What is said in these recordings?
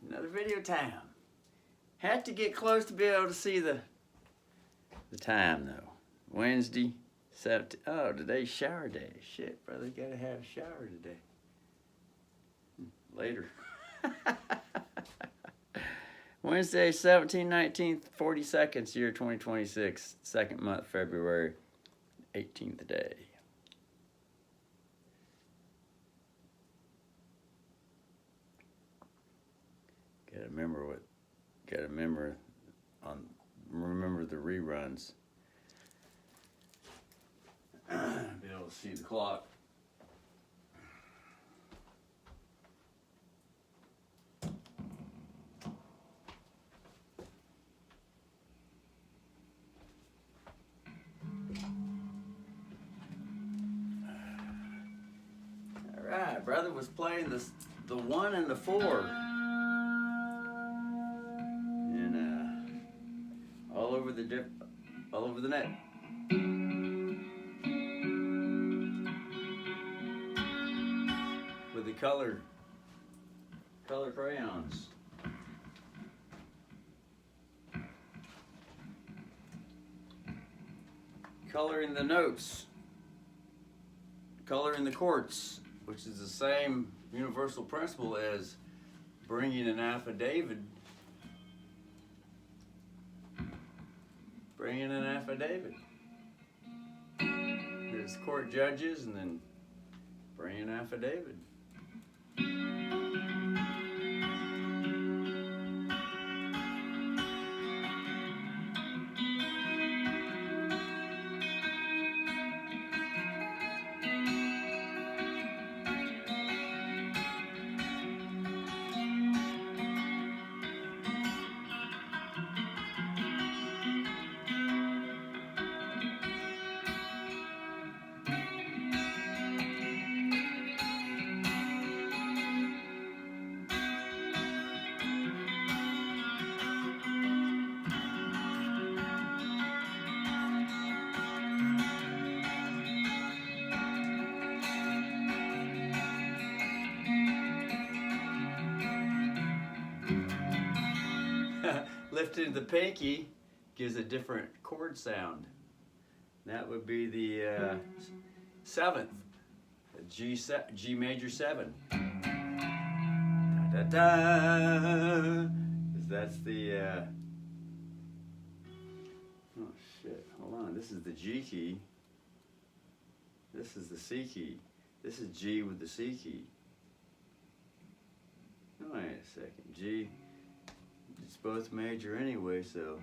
Another video time. Had to get close to be able to see the time though. Wednesday, 17. Oh, today's shower day. Shit, brother, gotta have a shower today. Later. Wednesday, 17, 19th, 40 seconds, year 2026, second month, February 18th day. Remember the reruns. Be able to see the clock. Alright, brother was playing the 1 and the 4. All over the net. With the color crayons. Coloring the notes. Coloring the chords, which is the same universal principle as bringing an affidavit. Bring in an affidavit. There's court judges, and then bring an affidavit. Lifting the pinky gives a different chord sound. That would be the 7th, G major 7. Da, da, da. That's the, oh shit, hold on, this is the G key. This is the C key. This is G with the C key. Oh, wait a second, G. It's both major anyway, so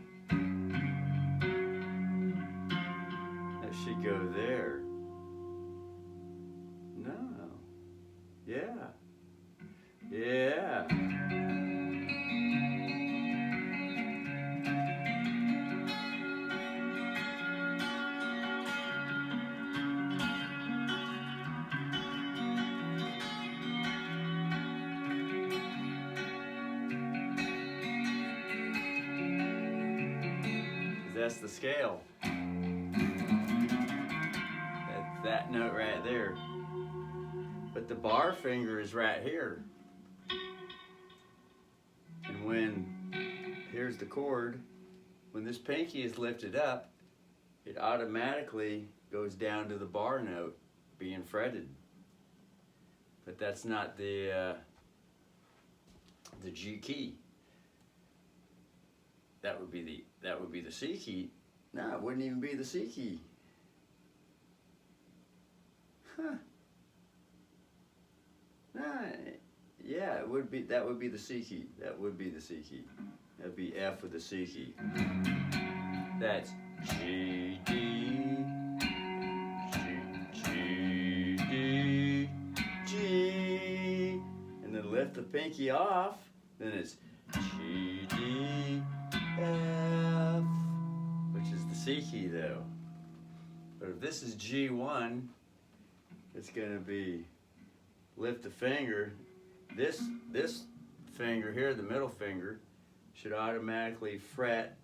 that should go there. No. Yeah. Yeah. That's the scale. That note right there. But the bar finger is right here. And here's the chord, when this pinky is lifted up, it automatically goes down to the bar note being fretted. But that's not the G key. That would be the C key. No, it wouldn't even be the C key. Huh. Nah, yeah, it would be. That would be the C key. That would be the C key. That'd be F with the C key. That's G D G D G, and then lift the pinky off. Then it's G D F, which is the C key though. But if this is G1, it's gonna be lift the finger. This finger here, the middle finger, should automatically fret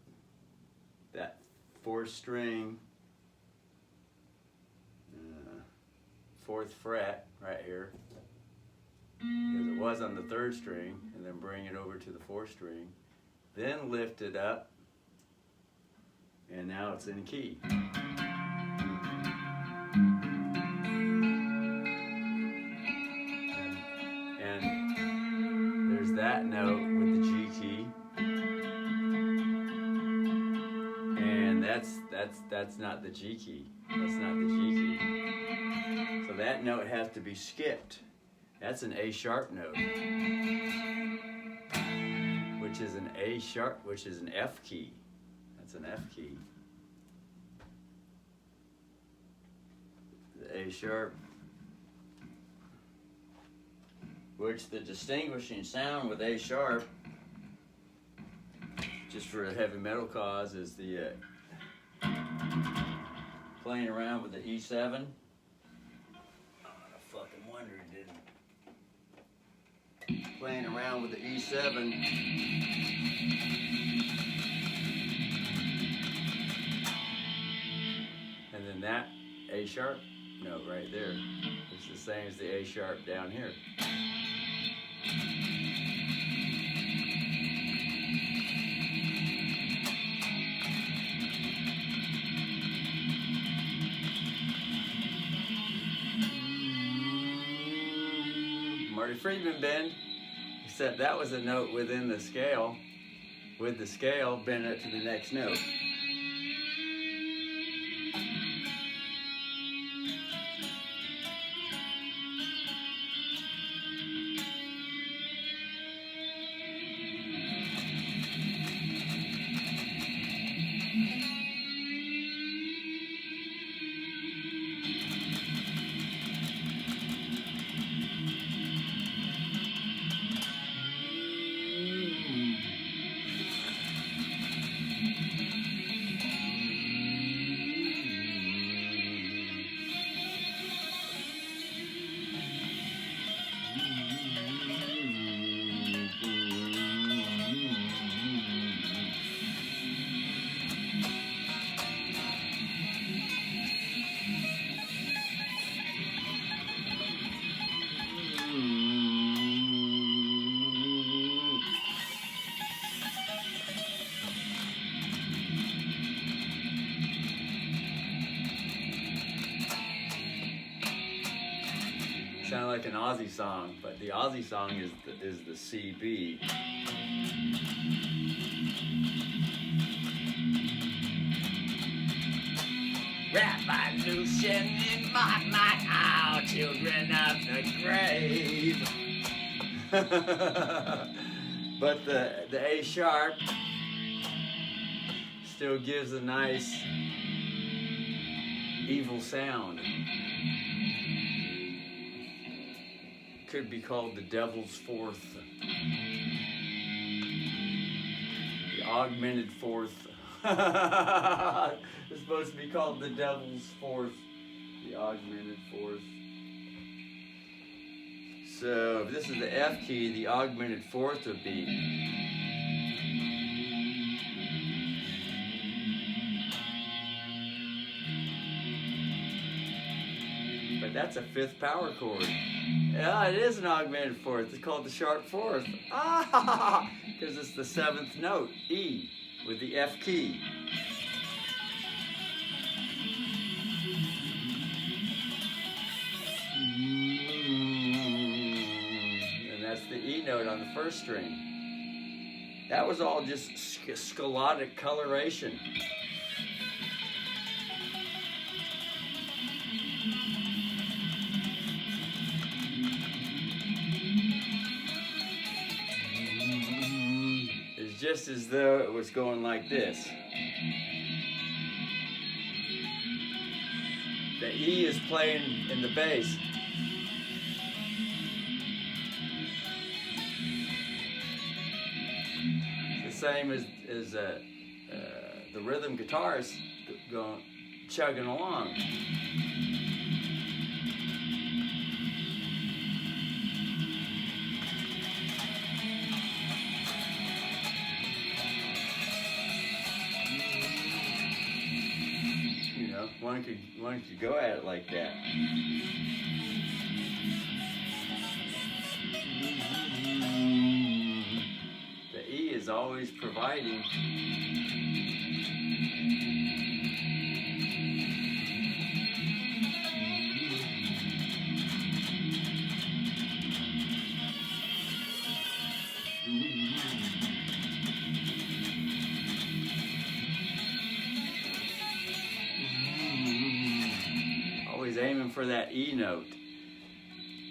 that 4th string, 4th fret right here, because it was on the 3rd string, and and then bring it over to the 4th string, then lift it up, and now it's in key. And there's that note with the G key, and that's not the G key. That's not the G key. So that note has to be skipped. That's an A sharp note, which is an A sharp, which is an F key. That's an F key. The A sharp, which the distinguishing sound with A sharp, just for a heavy metal cause, is the playing around with the E7. I fucking wonder it didn't. Playing around with the E7. And then that A sharp note right there, it's the same as the A sharp down here. Marty Friedman bend, except that was a note within the scale. With the scale, bend it to the next note. Sound like an Aussie song, but the Aussie song is the CB. Revolution in my mind, our children of the grave. But the A sharp still gives a nice evil sound. Could be called the devil's 4th. The augmented 4th. It's supposed to be called the devil's 4th. The augmented 4th. So if this is the F key, the augmented 4th would be. But that's a 5th power chord. Yeah, it is an augmented 4th. It's called the sharp 4th. Ah, because it's the 7th note, E, with the F key. And that's the E note on the 1st string. That was all just scalodic coloration. Just as though it was going like this. The E is playing in the bass. The same as the rhythm guitars going chugging along. One could go at it like that. always providing. Always aiming for that E note.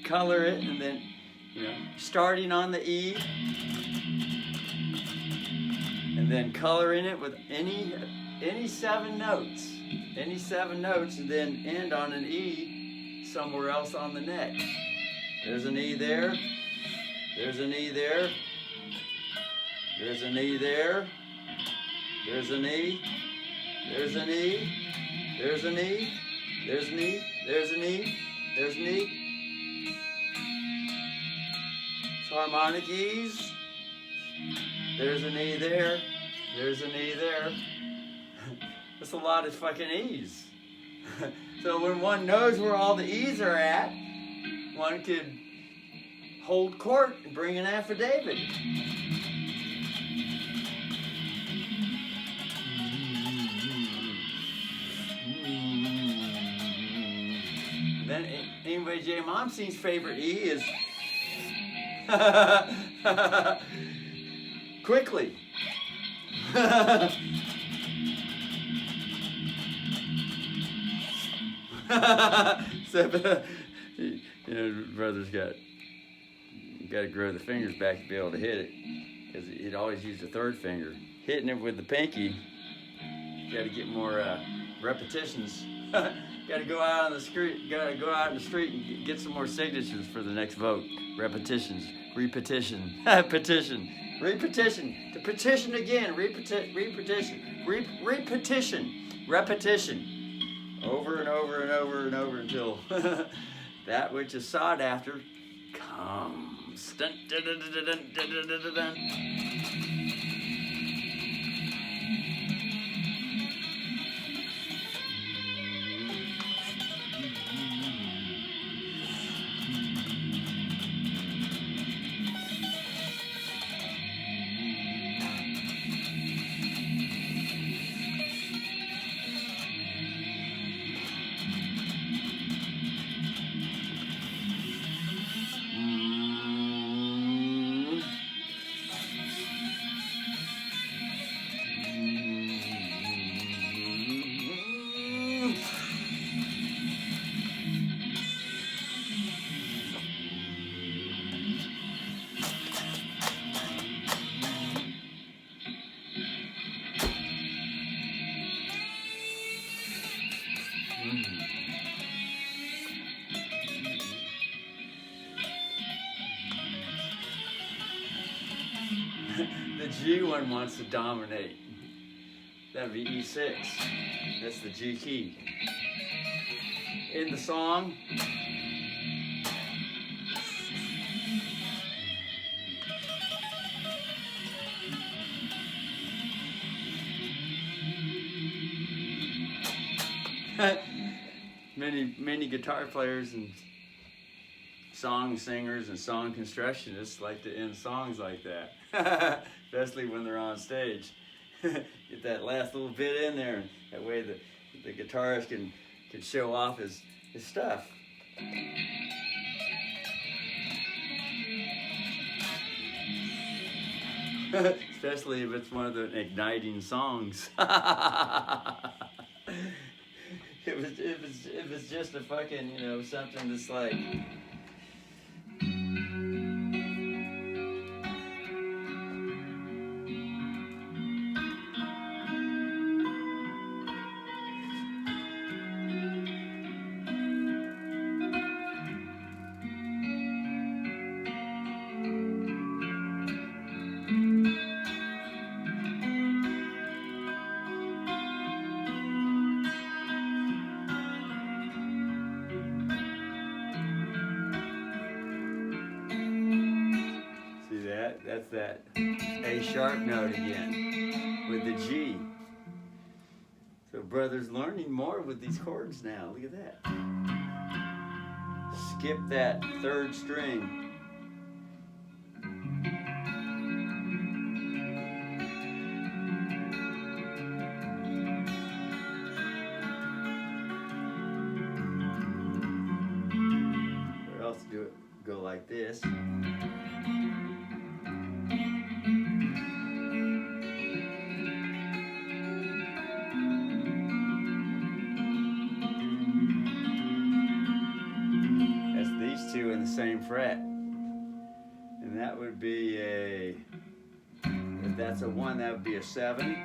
Color it, and then, you know, starting on the E, and then coloring it with any 7 notes, and then end on an E somewhere else on the neck. There's an E there. There's an E there. There's an E there. There's an E. There's an E. There's an E. There's an E. There's an E. There's an E. Harmonic E's. There's an E there. There's an E there. That's a lot of fucking E's. So when one knows where all the E's are at, one could hold court and bring an affidavit. Then anyway, J. Momsey's favorite E is quickly. So, you know, brother's got to grow the fingers back to be able to hit it, because he'd always used the 3rd finger. Hitting it with the pinky, got to get more repetitions. Got to go out on the street. Got to go out in the street and get some more signatures for the next vote. Repetitions, repetition, petition, repetition, to petition again, repetition, repetition, over and over and over and over until that which is sought after comes. Dun, dun, dun, dun, dun, dun, dun, dun, dun. The G one wants to dominate. That'd be E6. That's the G key. In the song, many guitar players and song singers and song constructionists like to end songs like that, especially when they're on stage. Get that last little bit in there, that way the guitarist can show off his stuff. Especially if it's one of the igniting songs. If it's just a fucking, you know, something that's like, that's that A sharp note again with the G. So brother's learning more with these chords now. Look at that. Skip that 3rd string. like this. That's these two in the same fret. And that would be a, if that's a 1, that would be a 7.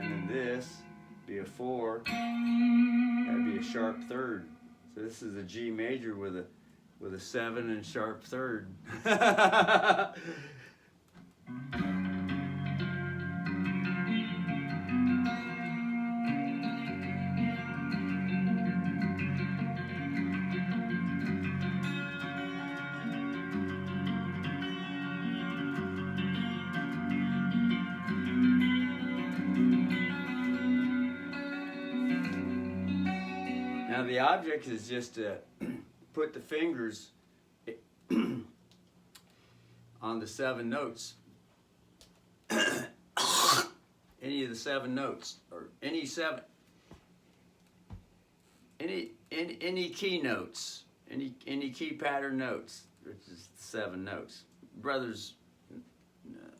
And then this would be a 4. That would be a sharp third. So this is a G major with a 7 and sharp third. Now the object is just to put the fingers on the 7 notes. Any of the 7 notes, or any 7, any key notes, any key pattern notes, which is 7 notes. Brothers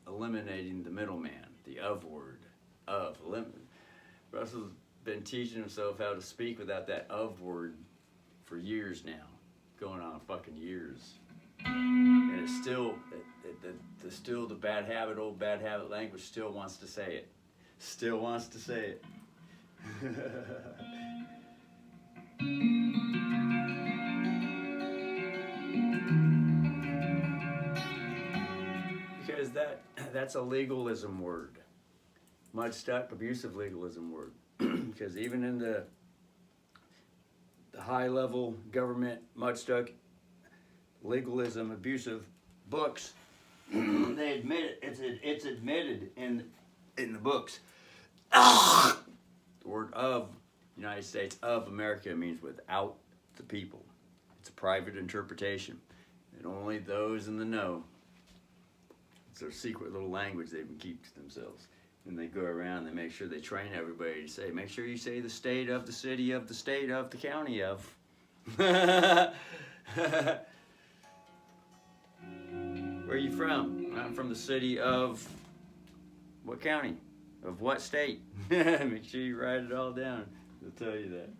eliminating the middleman, the of word, of. Russell's been teaching himself how to speak without that of word for years now, going on fucking years. And it's still, still the bad habit, old bad habit language still wants to say it. Still wants to say it. Because that's a legalism word. Mud stuck, abusive legalism word. Because even in the high level government mud stuck legalism abusive books, they admit it. It's admitted in the books. The word of United States of America means without the people. It's a private interpretation, and only those in the know. It's their secret little language they can keep to themselves. And they go around, they make sure they train everybody to say, make sure you say the state of, the city of, the state of, the county of. Where are you from? I'm from the city of what county? Of what state? Make sure you write it all down. They'll tell you that.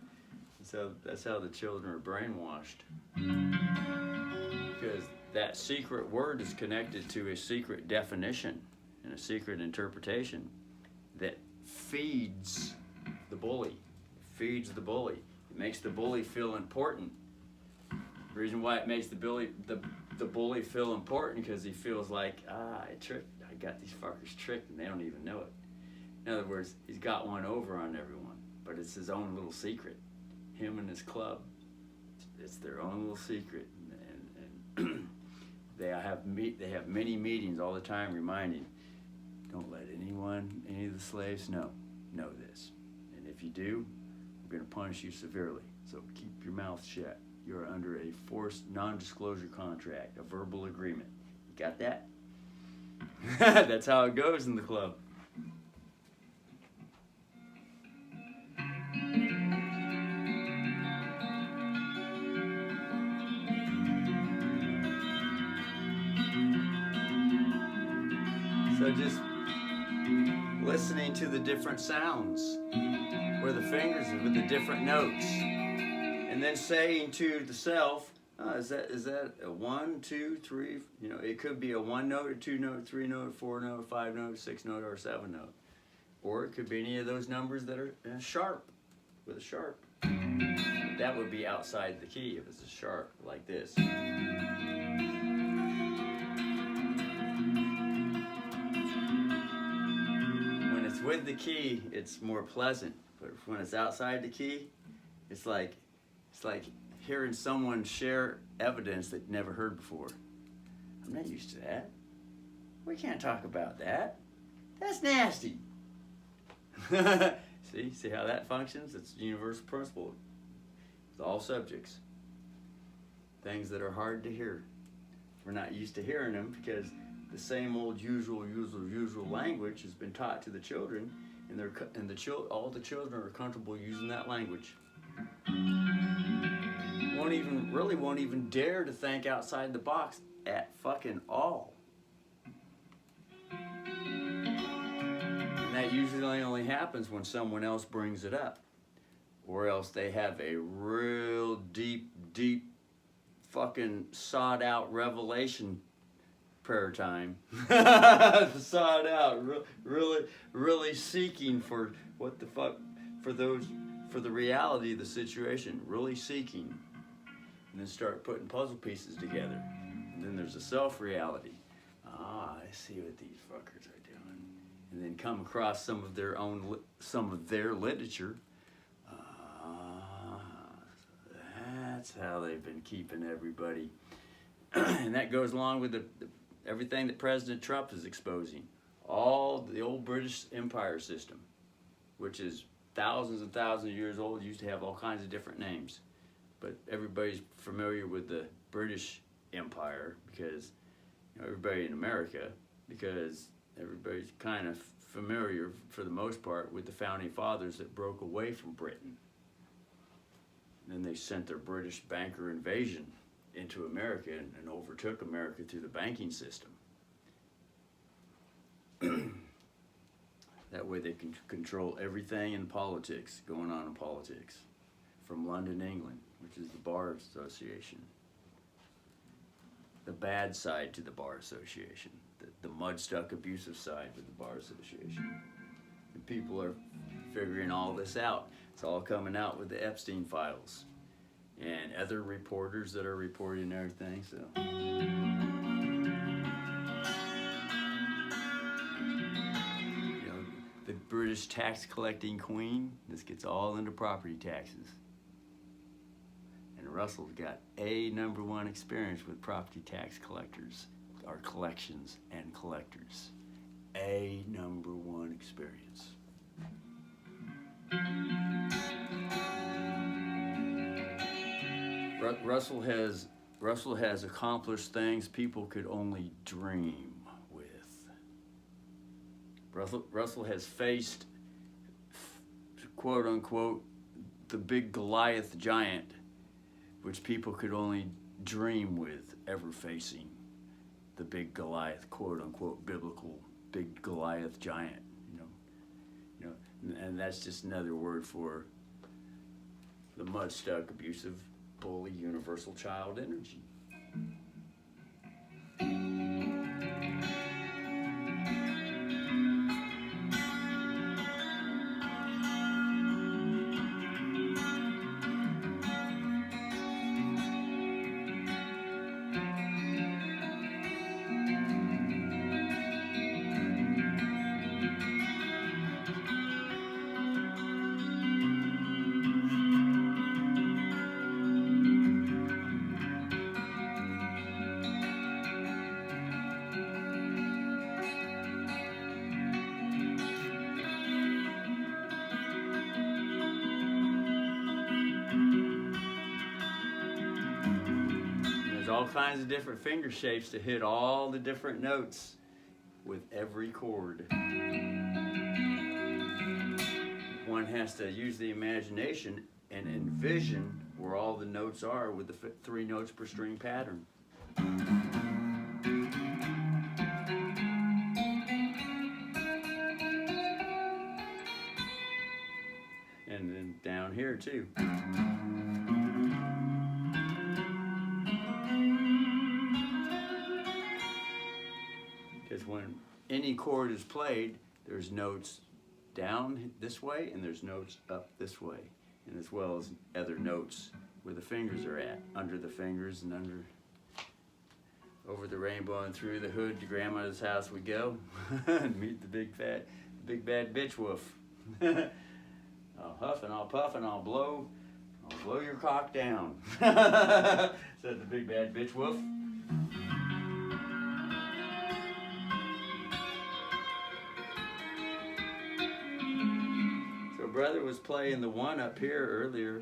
That's how the children are brainwashed. Because that secret word is connected to a secret definition and a secret interpretation that feeds the bully. Feeds the bully. It makes the bully feel important. The reason why it makes the bully feel important because he feels like, I got these fuckers tricked and they don't even know it. In other words, he's got one over on everyone, but it's his own little secret. Him and his club. It's their own little secret. And they have many meetings all the time reminding, don't let any of the slaves know this. And if you do, we're going to punish you severely. So keep your mouth shut. You're under a forced non-disclosure contract, a verbal agreement. You got that? That's how it goes in the club. So just listening to the different sounds, where the fingers are with the different notes, and then saying to the self, is that a 1, 2, 3? You know, it could be a 1 note, a 2 note, 3 note, 4 note, 5 note, 6 note, or a 7 note, or it could be any of those numbers that are sharp, with a sharp. That would be outside the key if it's a sharp like this. With the key, it's more pleasant, but when it's outside the key, it's like hearing someone share evidence that you never heard before. I'm not used to that. We can't talk about that. That's nasty. See how that functions? It's a universal principle. It's all subjects. Things that are hard to hear. We're not used to hearing them because the same old usual language has been taught to the children, and all the children are comfortable using that language. Won't even dare to think outside the box at fucking all. And that usually only happens when someone else brings it up. Or else they have a real deep fucking sought out revelation prayer time. Sought out, really seeking for what the fuck, for the reality of the situation, really seeking. And then start putting puzzle pieces together. And then there's a self-reality. Ah, I see what these fuckers are doing. And then come across some of their literature. That's how they've been keeping everybody. And that goes along with everything that President Trump is exposing. All the old British Empire system, which is thousands and thousands of years old, used to have all kinds of different names. But everybody's familiar with the British Empire because, you know, everybody in America, because everybody's kind of familiar, for the most part, with the founding fathers that broke away from Britain. And then they sent their British banker invasion into America and overtook America through the banking system. That way they can control everything in politics, going on in politics, from London, England, which is the Bar Association. The bad side to the Bar Association, the mud-stuck abusive side with the Bar Association. And people are figuring all this out. It's all coming out with the Epstein files and other reporters that are reporting everything. So, you know, the British tax collecting queen. This gets all into property taxes. And Russell's got a #1 experience with property tax collectors, or collections and collectors. A #1 experience. Russell has accomplished things people could only dream with. Russell has faced, quote unquote, the big Goliath giant, which people could only dream with ever facing. The big Goliath, quote unquote, biblical big Goliath giant. You know, and that's just another word for the mud-stuck, abusive, bully, universal child energy. All kinds of different finger shapes to hit all the different notes with every chord. One has to use the imagination and envision where all the notes are with the 3 notes per string pattern. And then down here too. Because when any chord is played, there's notes down this way and there's notes up this way, and as well as other notes where the fingers are at, under the fingers and under, over the rainbow and through the hood to grandmother's house we go and meet the big bad bitch wolf. I'll huff and I'll puff and I'll blow your cock down, said the big bad bitch wolf. Brother was playing the one up here earlier.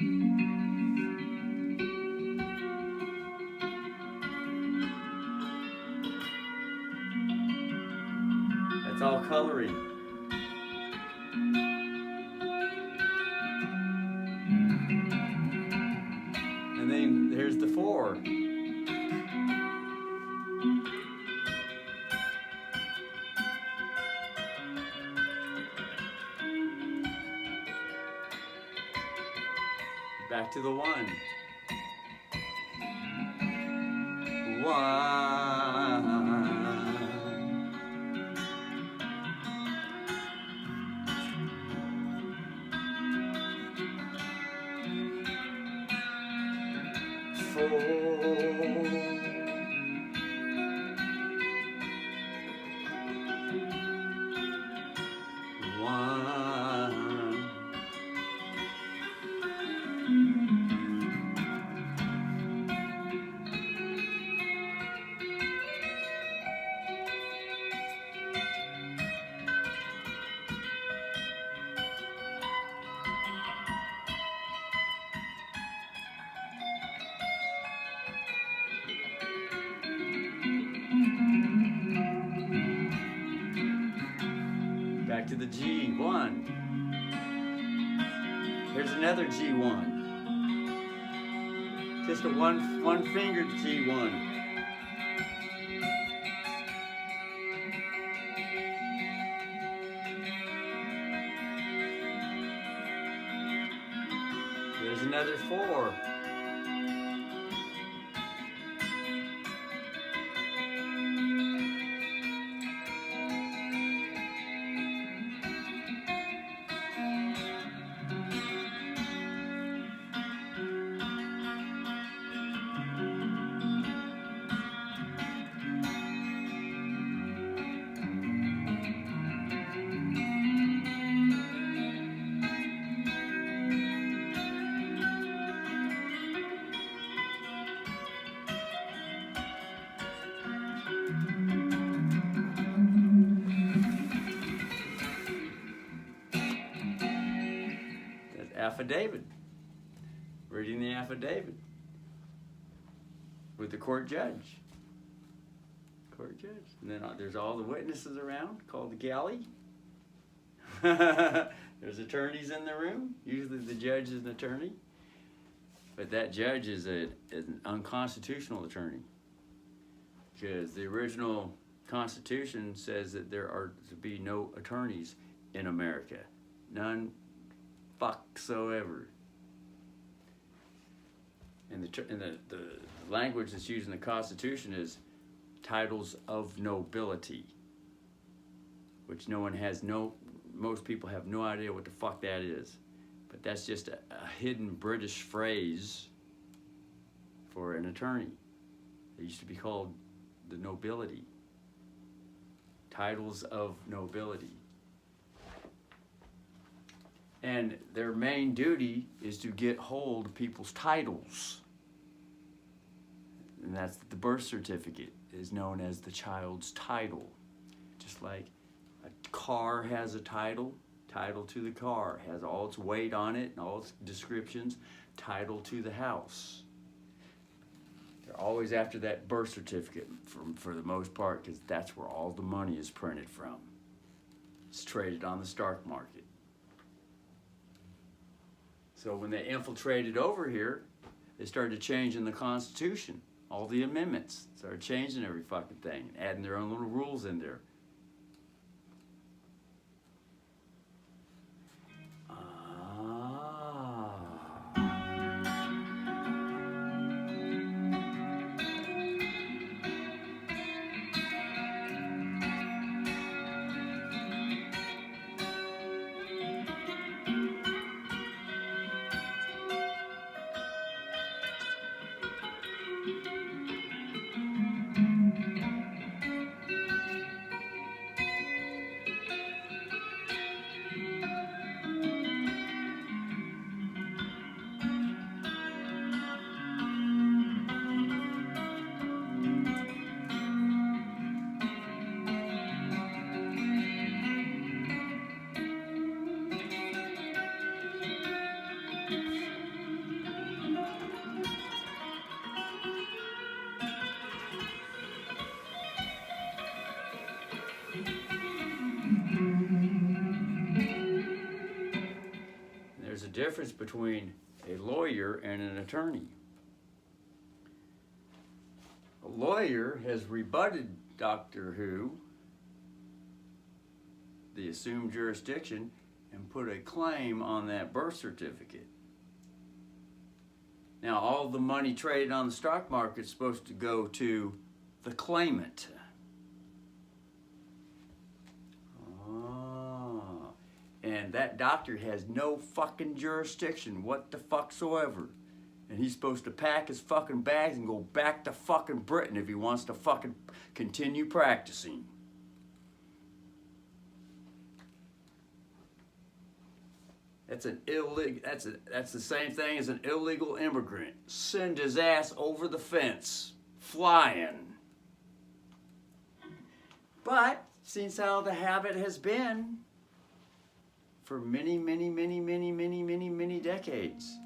That's all coloring. And then there's the 4. Back to the one. One. Back to the G1. Here's another G1. Just a one fingered G1. There's another 4. Affidavit. Reading the affidavit with the court judge. And then there's all the witnesses around, called the galley. There's attorneys in the room. Usually the judge is an attorney. But that judge is an unconstitutional attorney. Because the original Constitution says that there are to be no attorneys in America. None whatsoever. And the language that's used in the Constitution is titles of nobility, which most people have no idea what the fuck that is. But that's just a hidden British phrase for an attorney. They used to be called the nobility. Titles of nobility. And their main duty is to get hold of people's titles. And that's the birth certificate is known as the child's title. Just like a car has a title to the car, has all its weight on it and all its descriptions, title to the house. They're always after that birth certificate for the most part, because that's where all the money is printed from. It's traded on the stock market. So when they infiltrated over here, they started changing the Constitution. All the amendments started changing every fucking thing, adding their own little rules in there. There's a difference between a lawyer and an attorney. A lawyer has rebutted Doctor Who, the assumed jurisdiction, and put a claim on that birth certificate. Now, all the money traded on the stock market is supposed to go to the claimant. Oh. And that doctor has no fucking jurisdiction, what the fucksoever. And he's supposed to pack his fucking bags and go back to fucking Britain if he wants to fucking continue practicing. That's an illegal. That's the same thing as an illegal immigrant. Send his ass over the fence, flying. But since how the habit has been for many decades,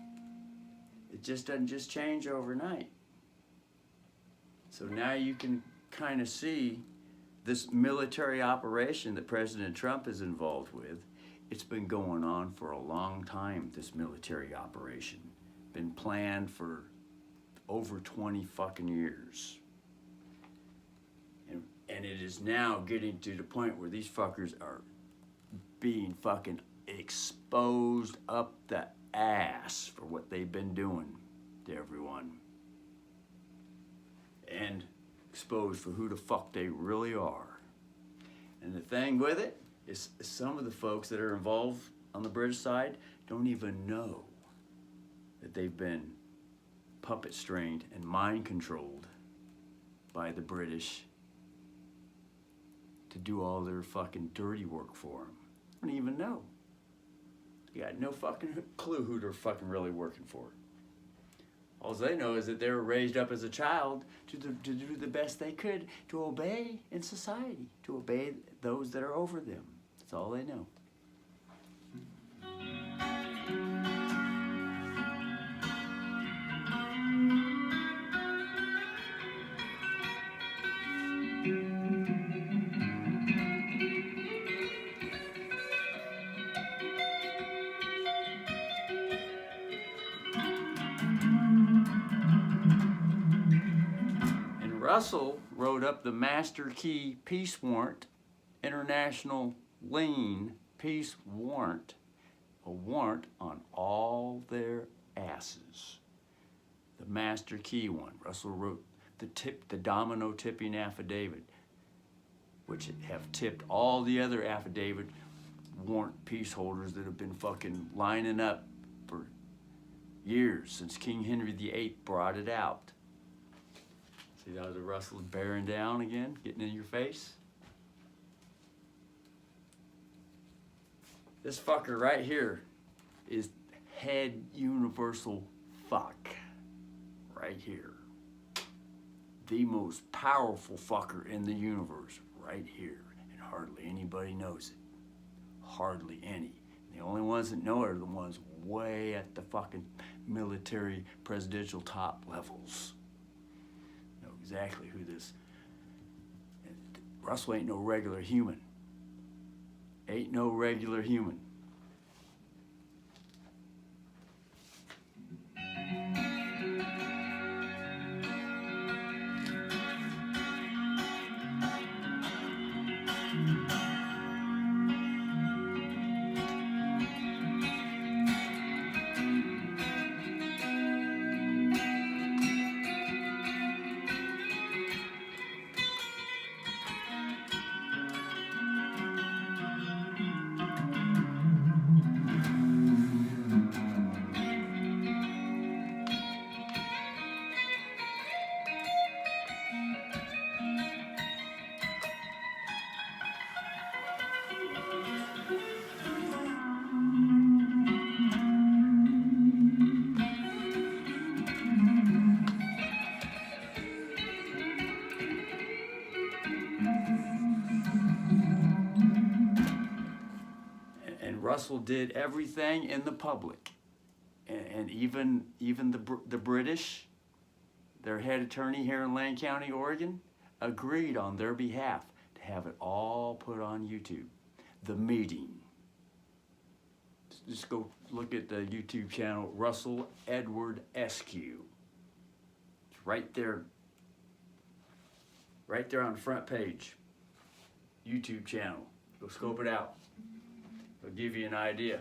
it just doesn't just change overnight. So now you can kind of see this military operation that President Trump is involved with. It's been going on for a long time, this military operation. Been planned for over 20 fucking years. And it is now getting to the point where these fuckers are being fucking exposed up the ass for what they've been doing to everyone. And exposed for who the fuck they really are. And the thing with it is some of the folks that are involved on the British side don't even know that they've been puppet strained and mind controlled by the British to do all their fucking dirty work for them. Don't even know. You got no fucking clue who they're fucking really working for. All they know is that they were raised up as a child to do the best they could to obey in society, to obey those that are over them. That's all they know. Russell wrote up the Master Key Peace Warrant, International Lien Peace Warrant, a warrant on all their asses. The Master Key one. Russell wrote the domino tipping affidavit, which have tipped all the other affidavit warrant peace holders that have been fucking lining up for years since King Henry VIII brought it out. See how the Russell's bearing down again, getting in your face? This fucker right here is head universal fuck. Right here. The most powerful fucker in the universe right here. And hardly anybody knows it. Hardly any. The only ones that know it are the ones way at the fucking military presidential top levels. Exactly who this. Russell ain't no regular human. Ain't no regular human. Russell did everything in the public, and even the British, their head attorney here in Lien County, Oregon, agreed on their behalf to have it all put on YouTube. The meeting. Just go look at the YouTube channel, Russell Edward SQ. It's right there. Right there on the front page. YouTube channel. Go scope it out. It'll give you an idea.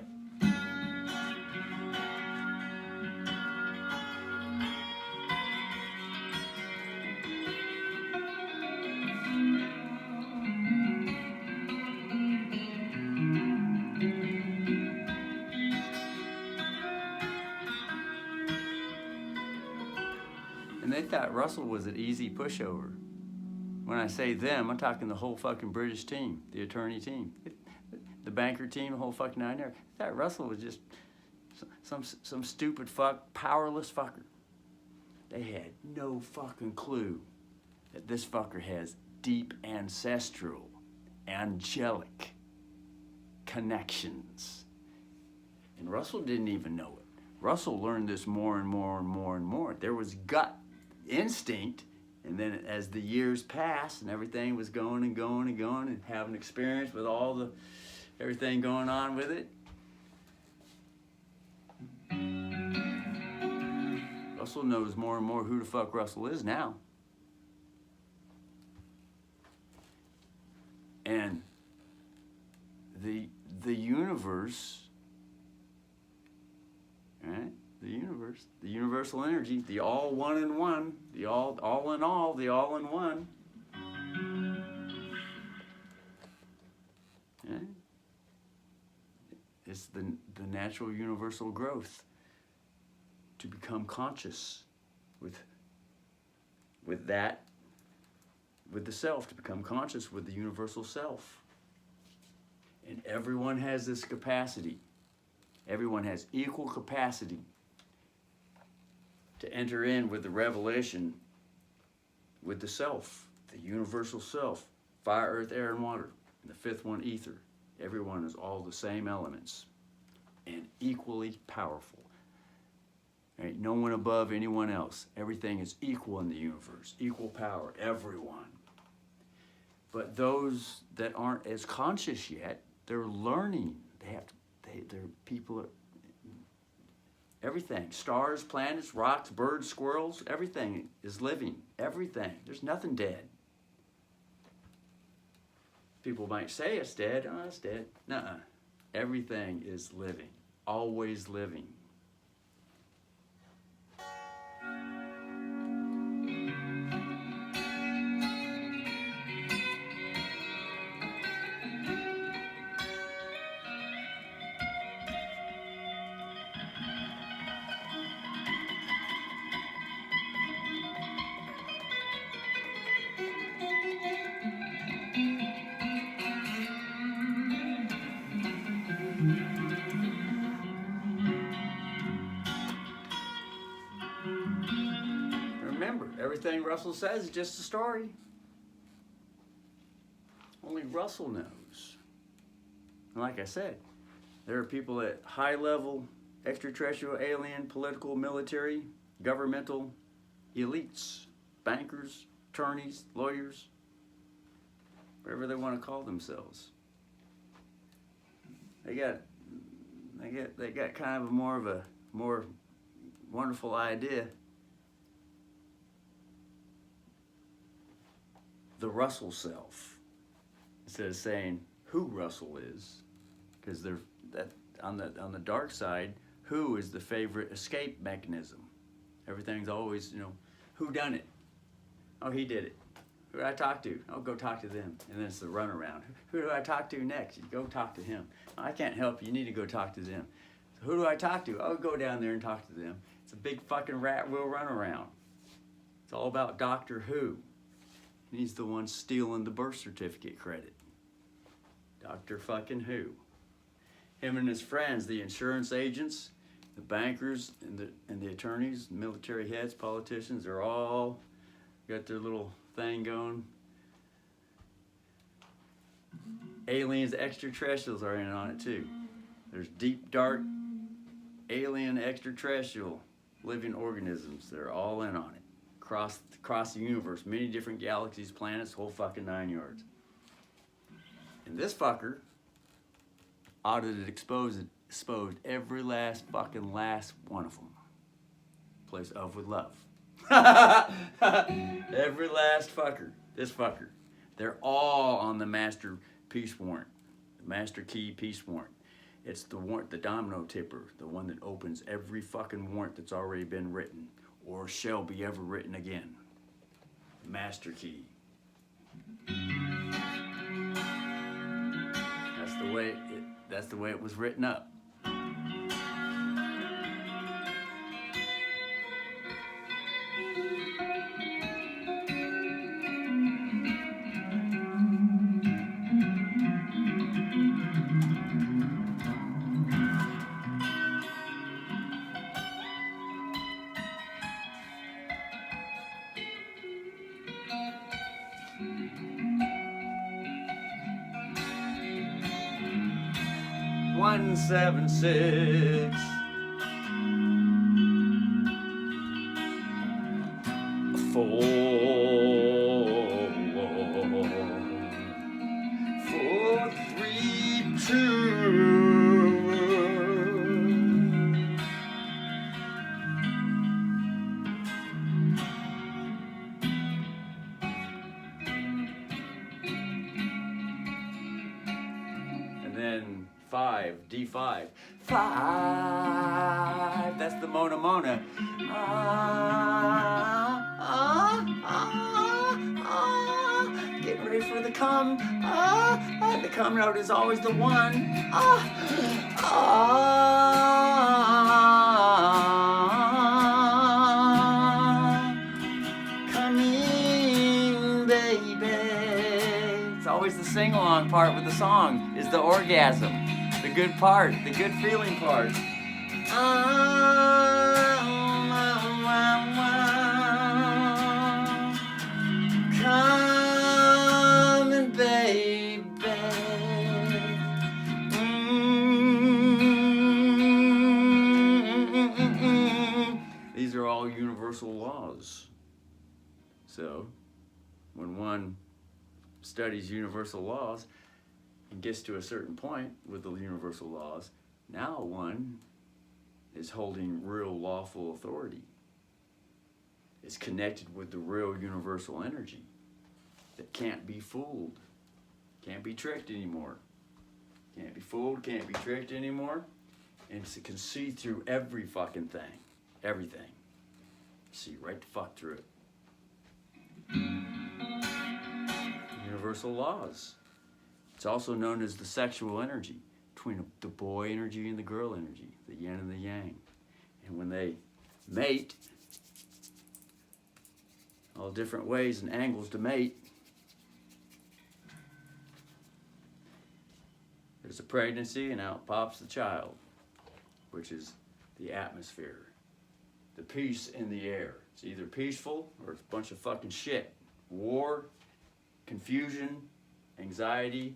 And they thought Russell was an easy pushover. When I say them, I'm talking the whole fucking British team, the attorney team, the banker team, the whole fucking nine yards. That Russell was just some stupid fuck, powerless fucker. They had no fucking clue that this fucker has deep ancestral, angelic connections. And Russell didn't even know it. Russell learned this more and more and more and more. There was gut instinct. And then as the years passed and everything was going and going and going and having experience with all the, everything going on with it, Russell knows more and more who the fuck Russell is now. And the universe, right? The universal energy, the all one in one, the all in all, the all in one. Yeah. It's the natural universal growth to become conscious with that, with the self, to become conscious with the universal self. And everyone has this capacity. Everyone has equal capacity to enter in with the revelation with the self, the universal self, fire, earth, air, and water. And the fifth one, ether. Everyone is all the same elements and equally powerful. Right? No one above anyone else. Everything is equal in the universe, equal power, everyone. But those that aren't as conscious yet, they're learning. They're people. Everything, stars, planets, rocks, birds, squirrels, everything is living. Everything. There's nothing dead. People might say it's dead. Oh, it's dead. Nuh-uh. Everything is living. Always living. Remember, everything Russell says is just a story. Only Russell knows. And like I said, there are people at high level, extraterrestrial, alien, political, military, governmental elites, bankers, attorneys, lawyers, whatever they want to call themselves. They got kind of a more wonderful idea. The Russell self, instead of saying who Russell is, because they're that on the dark side, who is the favorite escape mechanism. Everything's always, who done it? Oh, he did it. Who do I talk to? Oh, go talk to them. And then it's the runaround. Who do I talk to next? You go talk to him. I can't help you. You need to go talk to them. So who do I talk to? Oh, go down there and talk to them. It's a big fucking rat wheel runaround. It's all about Doctor Who. He's the one stealing the birth certificate credit. Dr. fucking Who. Him and his friends, the insurance agents, the bankers, and the attorneys, military heads, politicians, they're all got their little thing going. Aliens, extraterrestrials are in on it too. There's deep, dark, alien, extraterrestrial living organisms. They're all in on it. Across the universe, many different galaxies, planets, whole fucking 9 yards. And this fucker audited, exposed every last one of them. Place of with love. Every last fucker. This fucker. They're all on the master peace warrant. The master key peace warrant. It's the warrant, the domino tipper, the one that opens every fucking warrant that's already been written or shall be ever written again. Master key. That's the way it was written up. One, 7, 6. 4, 4, 3, 2. And then 5, D5. 5. That's the Mona Mona. Getting ready for the come. The come note is always the one. Coming, baby. It's always the sing-along part with the song is the orgasm. The good part, the good feeling part. Coming, baby. These are all universal laws. So, when one studies universal laws and gets to a certain point with the universal laws, now one is holding real lawful authority. It's connected with the real universal energy that can't be fooled, can't be tricked anymore. Can't be fooled, can't be tricked anymore. And it can see through every fucking thing, everything. See right the fuck through it. Universal laws. It's also known as the sexual energy between the boy energy and the girl energy, the yin and the yang. And when they mate, all different ways and angles to mate, there's a pregnancy and out pops the child, which is the atmosphere, the peace in the air. It's either peaceful or it's a bunch of fucking shit. War, confusion, anxiety,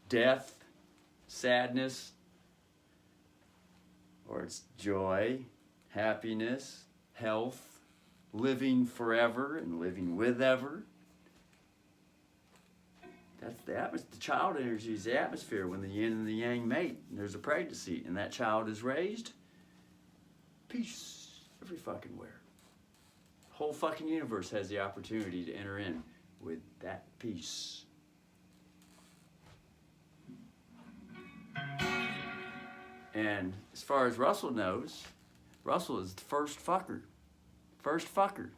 death, sadness, or it's joy, happiness, health, living forever and living with ever. That's the atmosphere. The child energy is the atmosphere when the yin and the yang mate. And there's a pregnancy and that child is raised. Peace every fucking where. The whole fucking universe has the opportunity to enter in with that peace. And as far as Russell knows, Russell is the first fucker. First fucker.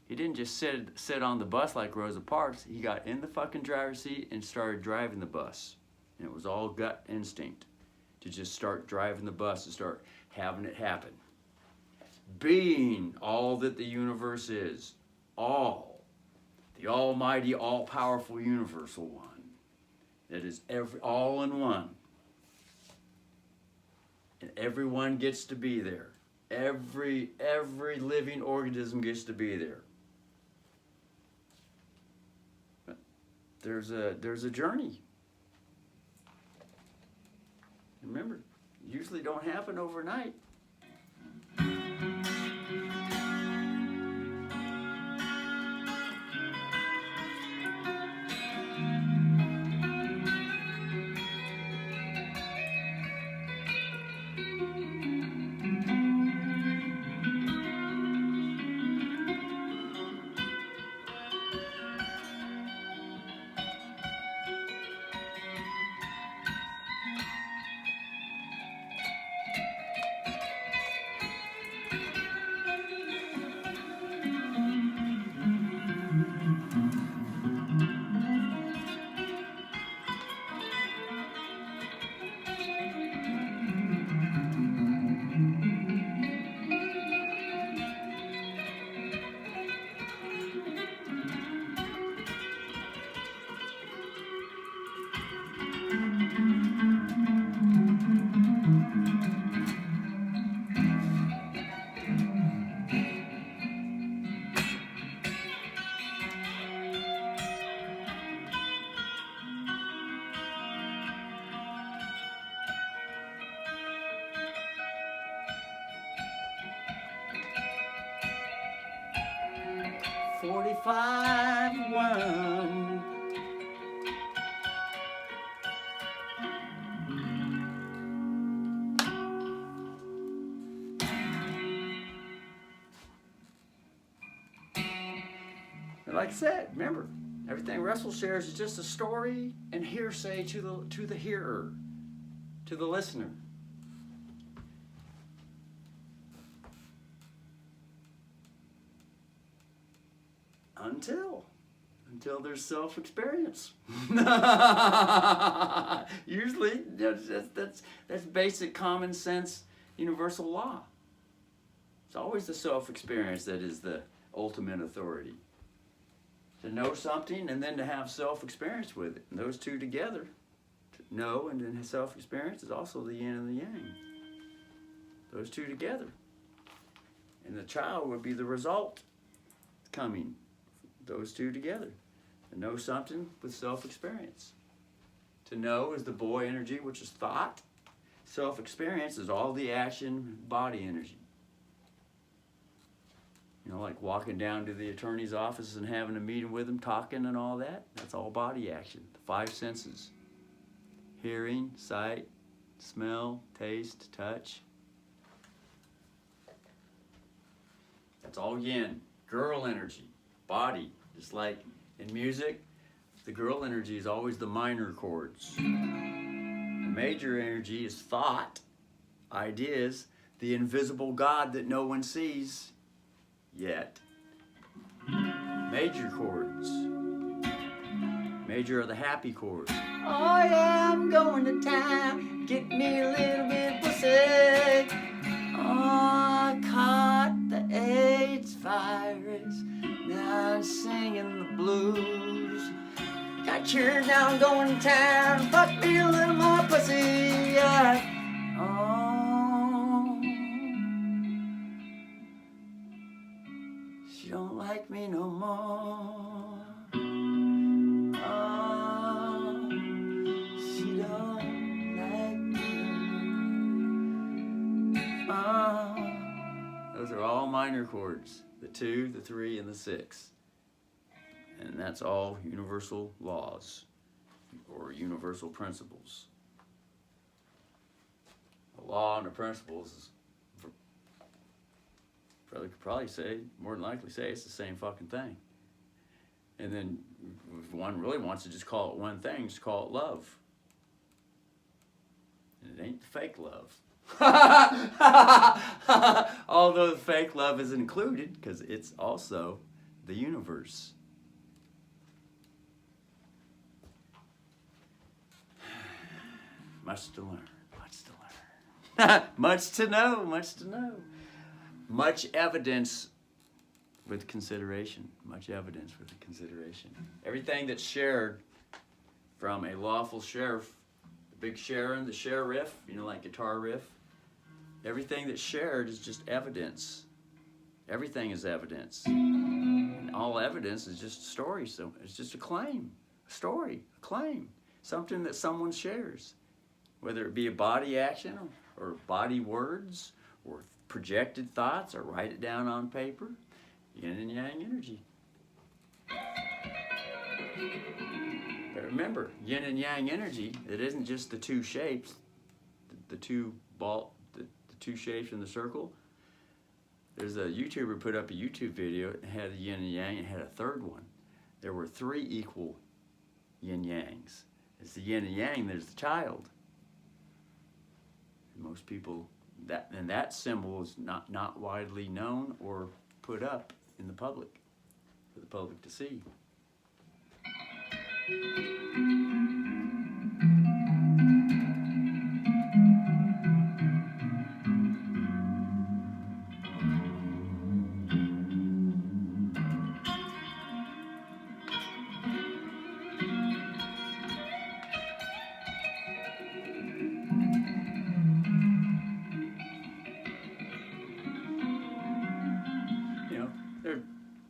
He didn't just sit on the bus like Rosa Parks. He got in the fucking driver's seat and started driving the bus. And it was all gut instinct to just start driving the bus and start having it happen. Being all that the universe is. All. The almighty, all-powerful universal one. That is all in one. And everyone gets to be there. Every living organism gets to be there. But there's a journey. Remember, usually don't happen overnight. 5-1. And like I said, remember, everything Russell shares is just a story and hearsay to the hearer, to the listener. Until there's self-experience. Usually, that's basic common sense, universal law. It's always the self-experience that is the ultimate authority. To know something and then to have self-experience with it. And those two together, to know and then self-experience, is also the yin and the yang. Those two together. And the child would be the result coming. Those two together. To know something with self-experience. To know is the boy energy, which is thought. Self-experience is all the action, body energy. You know, like walking down to the attorney's office and having a meeting with him, talking and all that. That's all body action. The 5 senses. Hearing, sight, smell, taste, touch. That's all yin. Girl energy. Body. Just like in music, the girl energy is always the minor chords. The major energy is thought, ideas, the invisible God that no one sees yet. Major chords. Major are the happy chords. Oh yeah, I'm going to town, get me a little bit of pussy. Oh, I caught the AIDS virus. Now I'm singing the blues. Got cured, now I'm going to town. Fuck me a little more pussy. Yeah. Oh, she don't like me no more. Oh, she don't like me. Oh. Those are all minor chords. The 2, the 3, and the 6. And that's all universal laws or universal principles. The law and the principles is probably say, more than likely say, it's the same fucking thing. And then if one really wants to just call it one thing, just call it love. And it ain't the fake love. Although the fake love is included because it's also the universe. Much to learn, much to learn. Much to know, much to know. Much evidence with consideration. Much evidence with consideration. Everything that's shared from a lawful sheriff, the big Sharon, the share riff, you know, like guitar riff. Everything that's shared is just evidence. Everything is evidence. And all evidence is just a story. So it's just a claim, a story, a claim. Something that someone shares. Whether it be a body action or body words or projected thoughts or write it down on paper. Yin and yang energy. But remember, yin and yang energy, it isn't just the two shapes, the two shapes in the circle. There's a YouTuber put up a YouTube video that had a yin and yang and had a third one. There were 3 equal yin yangs. It's the yin and yang, there's the child. And most people, that symbol is not widely known or put up in the public, for the public to see.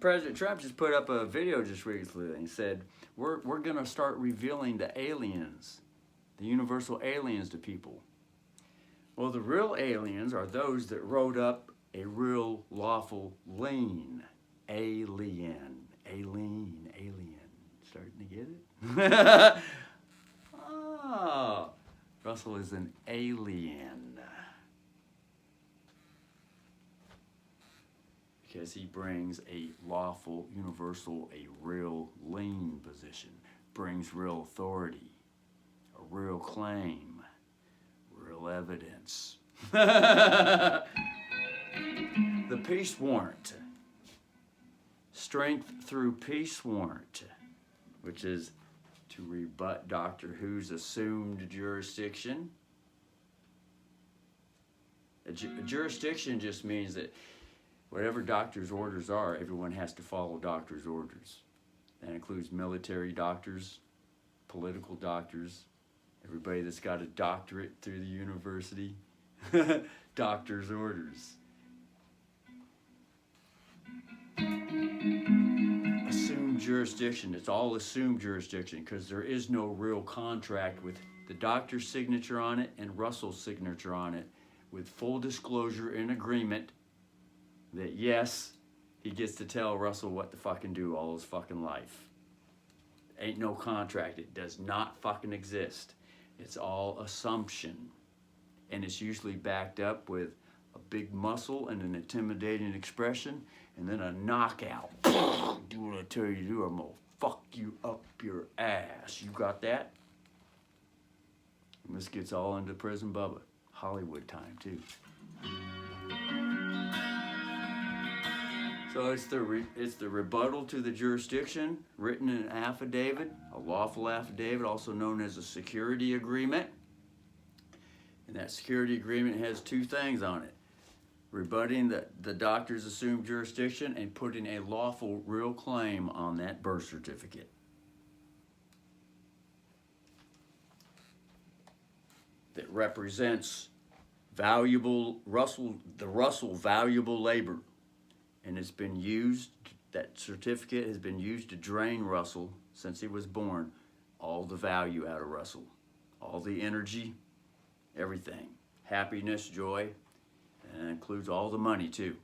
President Trump just put up a video just recently and he said, we're going to start revealing the aliens, the universal aliens to people. Well, the real aliens are those that wrote up a real lawful lien, alien, alien. Starting to get it? Oh, Russell is an alien. Because he brings a lawful, universal, a real lien position. Brings real authority, a real claim, real evidence. The peace warrant. Strength through peace warrant, which is to rebut Doctor Who's assumed jurisdiction. A jurisdiction just means that whatever doctor's orders are, everyone has to follow doctor's orders. That includes military doctors, political doctors, everybody that's got a doctorate through the university. Doctor's orders. Assumed jurisdiction. It's all assumed jurisdiction because there is no real contract with the doctor's signature on it and Russell's signature on it, with full disclosure and agreement that yes, he gets to tell Russell what to fucking do all his fucking life. Ain't no contract. It does not fucking exist. It's all assumption. And it's usually backed up with a big muscle and an intimidating expression, and then a knockout. Do what I tell you to do, I'm gonna fuck you up your ass. You got that? And this gets all into Prison Bubba. Hollywood time, too. So it's the rebuttal to the jurisdiction, written in an affidavit, a lawful affidavit, also known as a security agreement. And that security agreement has two things on it: rebutting the doctor's assumed jurisdiction and putting a lawful real claim on that birth certificate. That represents valuable the Russell valuable labor. And it's been used, that certificate has been used to drain Russell since he was born, all the value out of Russell, all the energy, everything, happiness, joy, and it includes all the money too.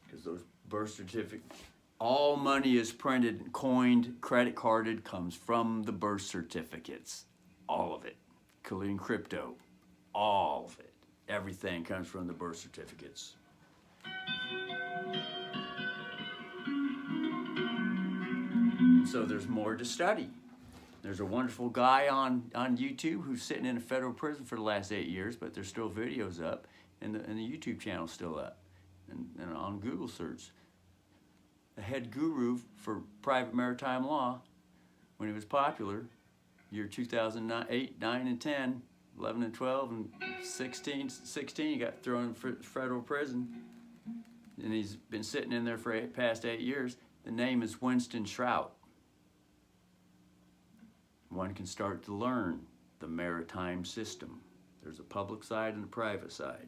Because those birth certificates, all money is printed, coined, credit carded, comes from the birth certificates, all of it, including crypto, all of it. Everything comes from the birth certificates. So there's more to study. There's a wonderful guy on YouTube who's sitting in a federal prison for the last 8 years, but there's still videos up, and the YouTube channel's still up, and on Google search. The head guru for private maritime law, when he was popular, year 2008, 9, and 10, 11 and 12 and 16, he got thrown in federal prison. And he's been sitting in there for past 8 years. The name is Winston Shrout. One can start to learn the maritime system. There's a public side and a private side.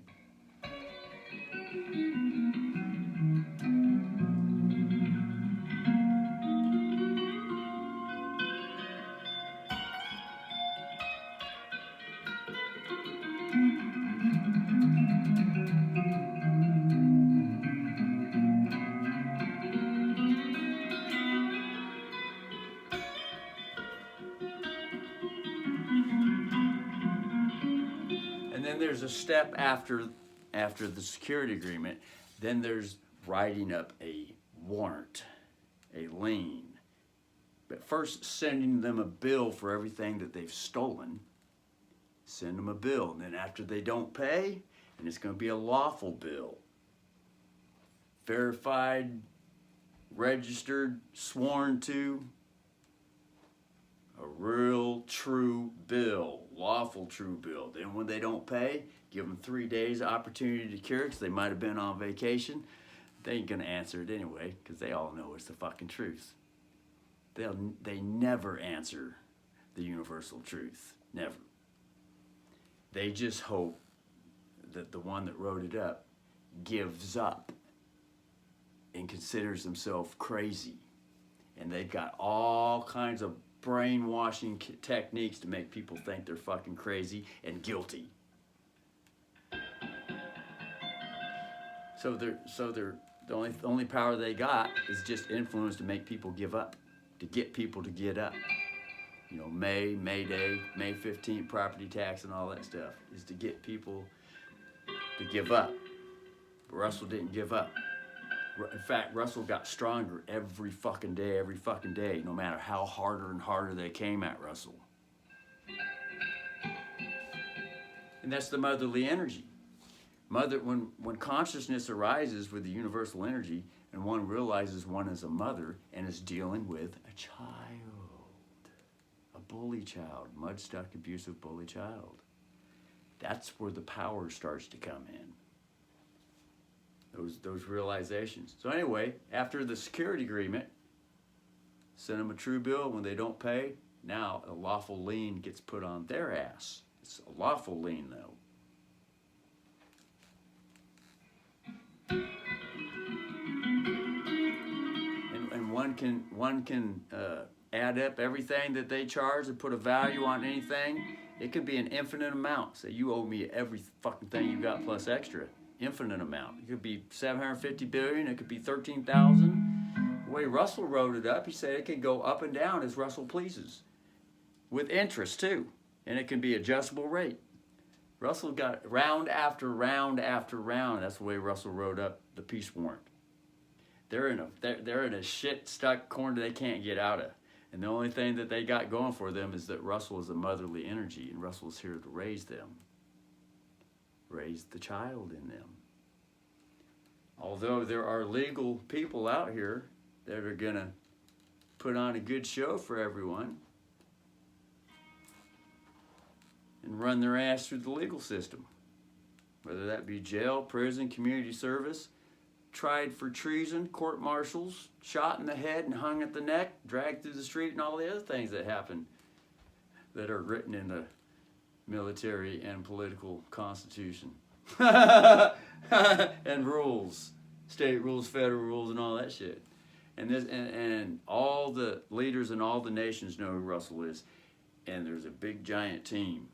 And then there's a step after the security agreement. Then there's writing up a warrant, a lien. But first sending them a bill for everything that they've stolen. Send them a bill. And then after they don't pay, and it's going to be a lawful bill. Verified, registered, sworn to. A real true bill, lawful true bill. Then when they don't pay, give them 3 days opportunity to cure it because they might have been on vacation. They ain't gonna answer it anyway because they all know it's the fucking truth. They never answer the universal truth, never. They just hope that the one that wrote it up gives up and considers himself crazy. And they've got all kinds of brainwashing techniques to make people think they're fucking crazy and guilty. So they're The only power they got is just influence to make people give up, to get people to get up. You know, May Day, May 15th, property tax and all that stuff is to get people to give up. But Russell didn't give up. In fact, Russell got stronger every fucking day, no matter how harder and harder they came at Russell. And that's the motherly energy. When consciousness arises with the universal energy and one realizes one is a mother and is dealing with a child, a bully child, mud-stuck, abusive bully child, that's where the power starts to come in. Those realizations. So anyway, after the security agreement, send them a true bill. When they don't pay, now a lawful lien gets put on their ass. It's a lawful lien, though. And one can add up everything that they charge and put a value on anything. It could be an infinite amount. Say you owe me every fucking thing you got plus extra. Infinite amount. It could be 750 billion. It could be 13,000. The way Russell wrote it up, he said it can go up and down as Russell pleases, with interest too, and it can be adjustable rate. Russell got round after round after round. That's the way Russell wrote up the peace warrant. They're in a shit stuck corner they can't get out of, and the only thing that they got going for them is that Russell is a motherly energy, and Russell is here to raise them, raise the child in them. Although there are legal people out here that are gonna put on a good show for everyone and run their ass through the legal system, whether that be jail, prison, community service, tried for treason, court-martials, shot in the head and hung at the neck, dragged through the street, and all the other things that happen that are written in the military and political constitution. And rules, state rules, federal rules, and all that shit. And all the leaders in all the nations know who Russell is, and there's a big giant team.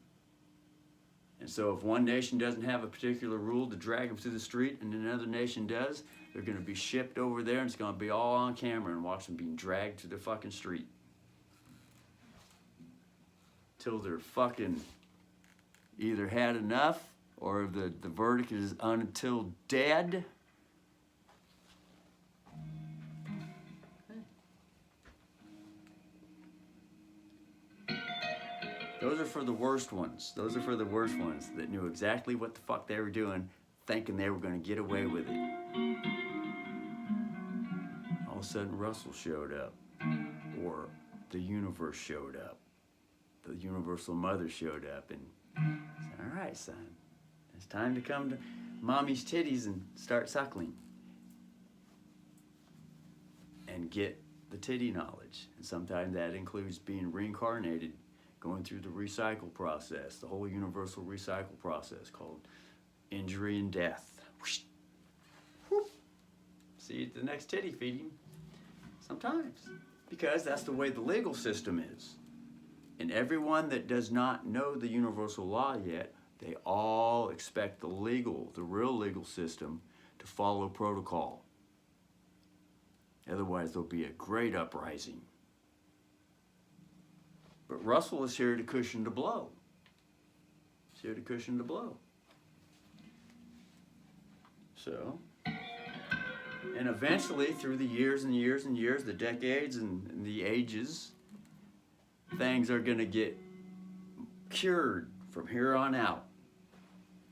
And so if one nation doesn't have a particular rule to drag them through the street and another nation does, they're going to be shipped over there and it's going to be all on camera and watch them being dragged through the fucking street. Till they're fucking either had enough or the verdict is until dead. Those are for the worst ones. Those are for the worst ones that knew exactly what the fuck they were doing, thinking they were going to get away with it. All of a sudden, Russell showed up, or the universe showed up. The universal mother showed up and said, "All right, son, it's time to come to mommy's titties and start suckling and get the titty knowledge." And sometimes that includes being reincarnated, going through the recycle process, the whole universal recycle process called injury and death. Whoosh. Whoop. See you at the next titty feeding. Sometimes. Because that's the way the legal system is. And everyone that does not know the universal law yet, they all expect the real legal system to follow protocol. Otherwise, there'll be a great uprising. But Russell is here to cushion the blow. He's here to cushion the blow. So, and eventually through the years and years and years, the decades and the ages, things are going to get cured from here on out.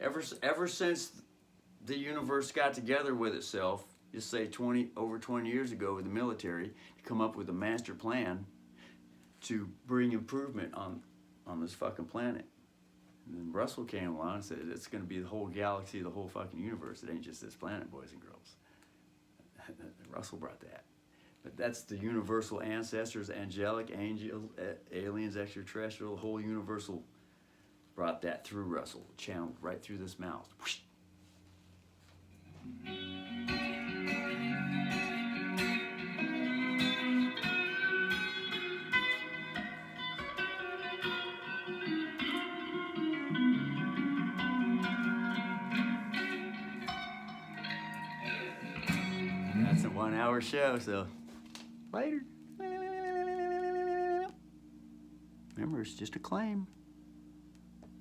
Ever since the universe got together with itself, just say over 20 years ago with the military, to come up with a master plan to bring improvement on this fucking planet. And then Russell came along and said, it's going to be the whole galaxy, the whole fucking universe. It ain't just this planet, boys and girls. Russell brought that. But that's the universal ancestors, angelic, angels, aliens, extraterrestrial, the whole universal brought that through Russell, channeled right through this mouth. Whoosh. That's a 1 hour show, so later. Remember, it's just a claim.